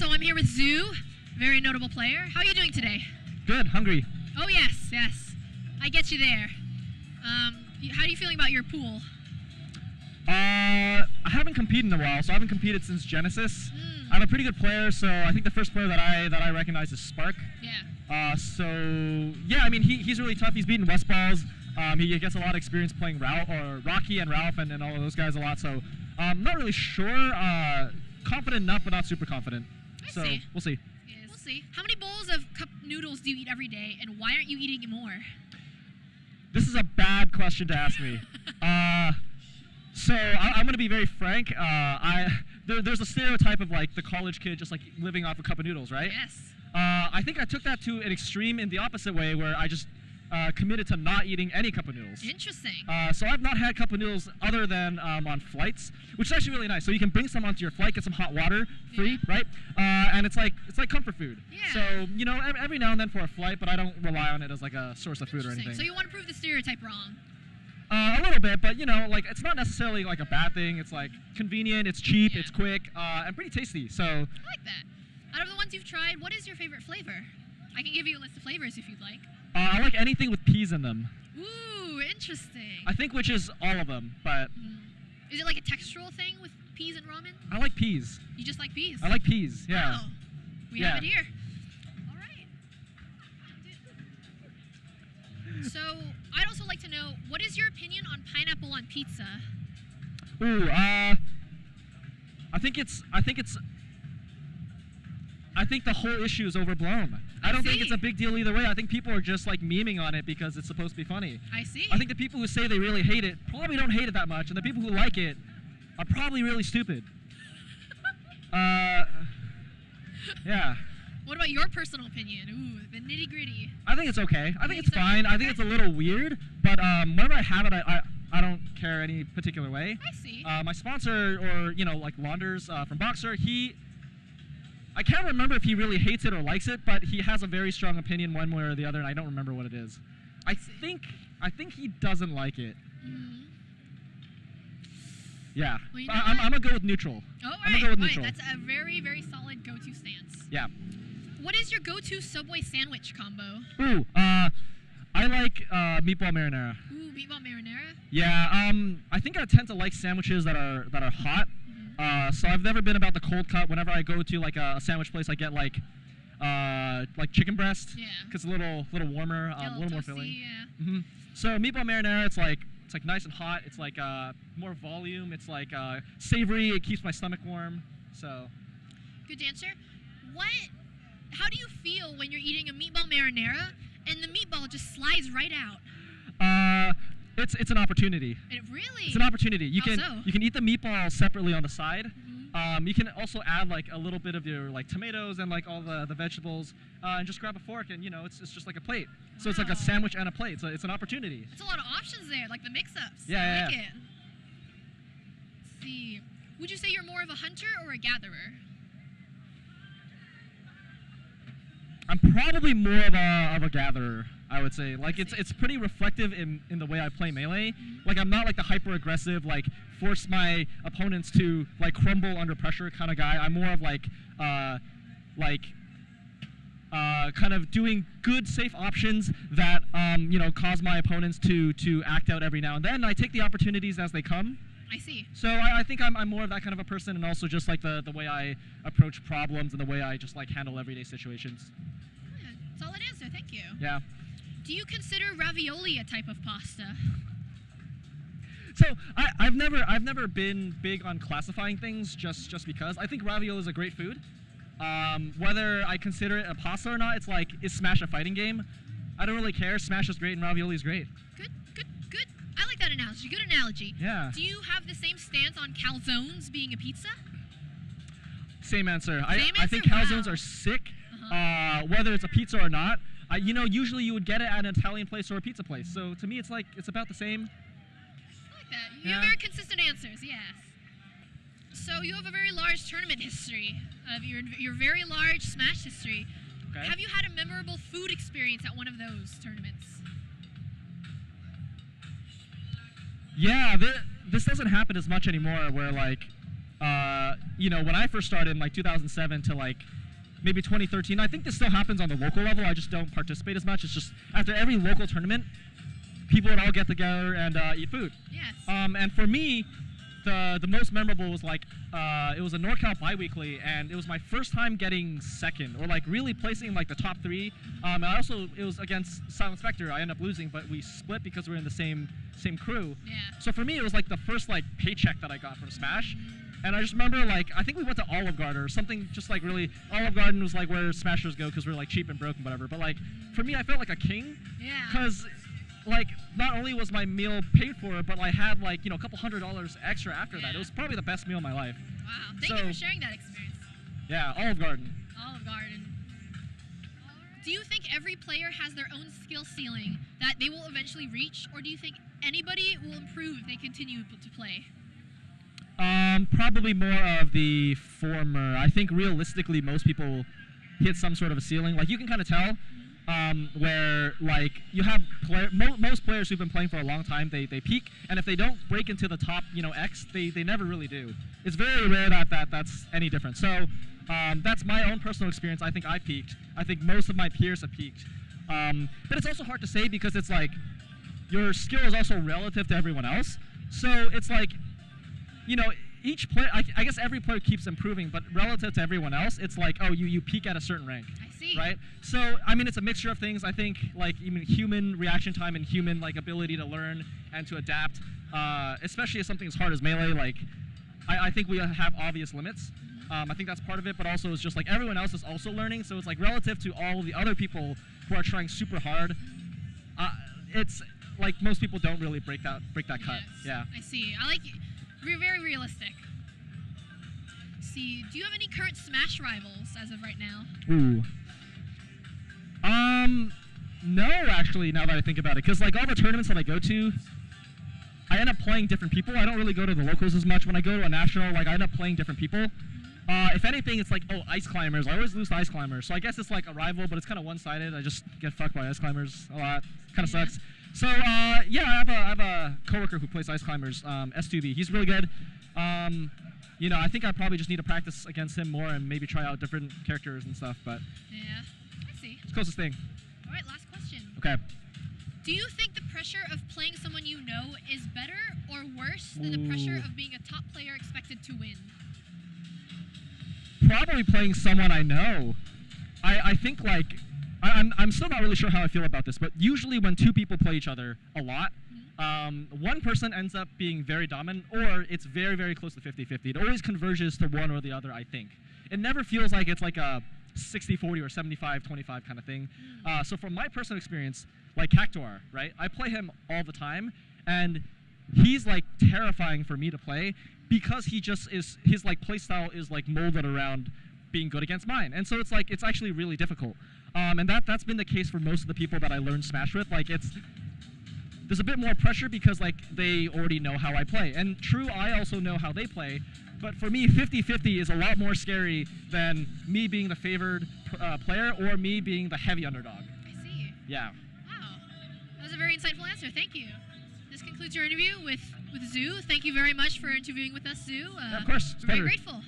So I'm here with Zhu, very notable player. How are you doing today? Good, hungry. Oh yes, yes. I get you there. How are you feeling about your pool? I haven't competed in a while, so I haven't competed since Genesis. I'm a pretty good player, so I think the first player that I recognize is Spark. Yeah. So yeah, I mean he's really tough. He's beaten West Balls. He gets a lot of experience playing Rocky and Ralph and all of those guys a lot. So not really sure. Confident enough, but not super confident. I so see. We'll see. Yes. We'll see. How many bowls of cup noodles do you eat every day, and why aren't you eating more? This is a bad question to ask me. So I'm going to be very frank. There's a stereotype of like the college kid just like living off a cup of noodles, right? Yes. I think I took that to an extreme in the opposite way, where I just committed to not eating any cup of noodles. Interesting. So I've not had cup of noodles other than on flights, which is actually really nice. So you can bring some onto your flight, get some hot water free, right? And it's like comfort food. Yeah. So you know, every now and then for a flight, but I don't rely on it as like a source of food or anything. So you want to prove the stereotype wrong? A little bit, but you know, like it's not necessarily like a bad thing. It's like convenient, it's cheap, it's quick, and pretty tasty. So I like that. Out of the ones you've tried, what is your favorite flavor? I can give you a list of flavors if you'd like. I like anything with peas in them. Ooh, interesting. I think which is all of them, but is it like a textural thing with peas and ramen? I like peas. You just like peas? I like peas, yeah. Wow. We have it here. All right. So I'd also like to know, what is your opinion on pineapple on pizza? Ooh, I think the whole issue is overblown. I don't think it's a big deal either way. I think people are just like memeing on it because it's supposed to be funny. I see. I think the people who say they really hate it probably don't hate it that much, and the people who like it are probably really stupid. Yeah. What about your personal opinion? Ooh, the nitty gritty. I think it's okay. I think it's fine. I think it's a little weird, but whenever I have it, I don't care any particular way. I see. My sponsor, or you know, like Launders from Boxer, I can't remember if he really hates it or likes it, but he has a very strong opinion one way or the other, and I don't remember what it is. I think he doesn't like it. Yeah. Well, you know I'm gonna go with neutral. Oh, I'm gonna go with neutral. That's a very, very solid go-to stance. Yeah. What is your go-to Subway sandwich combo? Ooh, I like meatball marinara. Ooh, meatball marinara? Yeah, I think I tend to like sandwiches that are hot. So I've never been about the cold cut. Whenever I go to like a sandwich place, I get like chicken breast. Yeah. Cause it's a little warmer, a little more filling. Yeah. So meatball marinara, it's like nice and hot. It's like more volume. It's like savory. It keeps my stomach warm. So. Good answer. How do you feel when you're eating a meatball marinara and the meatball just slides right out? It's an opportunity. Really? It's an opportunity. You can eat the meatball separately on the side. You can also add like a little bit of your like tomatoes and like all the vegetables, and just grab a fork, and you know it's just like a plate. Wow. So it's like a sandwich and a plate. So it's an opportunity. It's a lot of options there, like the mix-ups. Yeah, I like it. Let's see. Would you say you're more of a hunter or a gatherer? I'm probably more of a gatherer, I would say. Like it's pretty reflective in the way I play Melee. Like I'm not like the hyper aggressive, like force my opponents to like crumble under pressure kind of guy. I'm more of like kind of doing good, safe options that you know, cause my opponents to act out every now and then. I take the opportunities as they come. I see. So I think I'm more of that kind of a person, and also just like the way I approach problems and the way I just like handle everyday situations. Yeah, solid answer, thank you. Yeah. Do you consider ravioli a type of pasta? So I've never been big on classifying things just because. I think ravioli is a great food. Whether I consider it a pasta or not, it's like, is Smash a fighting game? I don't really care. Smash is great and ravioli is great. Good. I like that analogy. Good analogy. Yeah. Do you have the same stance on calzones being a pizza? Same answer. Same I answer? think calzones are sick, whether it's a pizza or not. You know, usually you would get it at an Italian place or a pizza place. So to me, it's like, it's about the same. I like that. You have very consistent answers, yes. So you have a very large tournament history, of your very large Smash history. Okay. Have you had a memorable food experience at one of those tournaments? Yeah, this doesn't happen as much anymore, where like you know, when I first started in like 2007 to like maybe 2013, I think this still happens on the local level. I just don't participate as much. It's just after every local tournament, people would all get together and eat food. Yes. And for me, the most memorable was like it was a NorCal biweekly, and it was my first time getting second or like really placing in like the top 3. And it was against Silent Spectre. I ended up losing, but we split because we were in the same crew. Yeah. So for me, it was like the first like paycheck that I got from Smash. And I just remember, like, I think we went to Olive Garden or something, just like really, Olive Garden was like where Smashers go because we're like cheap and broke and whatever. But like, for me, I felt like a king. Yeah. Because, like, not only was my meal paid for, but I had like, you know, a couple $100 extra after that. It was probably the best meal of my life. Wow. Thank you for sharing that experience. Yeah, Olive Garden. Olive Garden. Do you think every player has their own skill ceiling that they will eventually reach, or do you think anybody will improve if they continue to play? Probably more of the former. I think realistically, most people hit some sort of a ceiling. Like, you can kind of tell where, like, you have most players who've been playing for a long time, they peak, and if they don't break into the top, you know, X, they never really do. It's very rare that's any different. So that's my own personal experience. I think I peaked. I think most of my peers have peaked. But it's also hard to say because it's like your skill is also relative to everyone else. So it's like, you know, each player, I guess every player keeps improving, but relative to everyone else, it's like, oh, you peak at a certain rank. I see. Right? So, I mean, it's a mixture of things. I think, like, even human reaction time and human, like, ability to learn and to adapt, especially as something as hard as Melee, like, I think we have obvious limits. I think that's part of it, but also it's just like everyone else is also learning, so it's like relative to all the other people who are trying super hard, it's like most people don't really break that cut. Yes. Yeah. I see. I like you're very realistic. See, do you have any current Smash rivals as of right now? Ooh. No, actually, now that I think about it, because like all the tournaments that I go to, I end up playing different people. I don't really go to the locals as much. When I go to a national, like I end up playing different people. If anything, it's like, oh, Ice Climbers. I always lose to Ice Climbers. So I guess it's like a rival, but it's kind of one-sided. I just get fucked by Ice Climbers a lot. Kind of sucks. So yeah, I have a coworker who plays Ice Climbers, S2B. He's really good. You know, I think I probably just need to practice against him more and maybe try out different characters and stuff. But yeah, I see. It's the closest thing. All right, last question. Okay. Do you think the pressure of playing someone you know is better or worse than the pressure of being a top player expected to win? Probably playing someone I know. I think, like, I'm still not really sure how I feel about this, but usually when two people play each other a lot, one person ends up being very dominant, or it's very, very close to 50-50. It always converges to one or the other, I think. It never feels like it's like a 60-40 or 75-25 kind of thing. So from my personal experience, like Cactuar, right? I play him all the time, and he's like terrifying for me to play because he just is, his like play style is like molded around being good against mine. And so it's like, it's actually really difficult. And that's been the case for most of the people that I learned Smash with. Like there's a bit more pressure because like they already know how I play. And true, I also know how they play. But for me, 50-50 is a lot more scary than me being the favored player or me being the heavy underdog. I see. Yeah. Wow. That was a very insightful answer. Thank you. This concludes your interview with Zhu. Thank you very much for interviewing with us, Zhu. Yeah, of course. We're very grateful.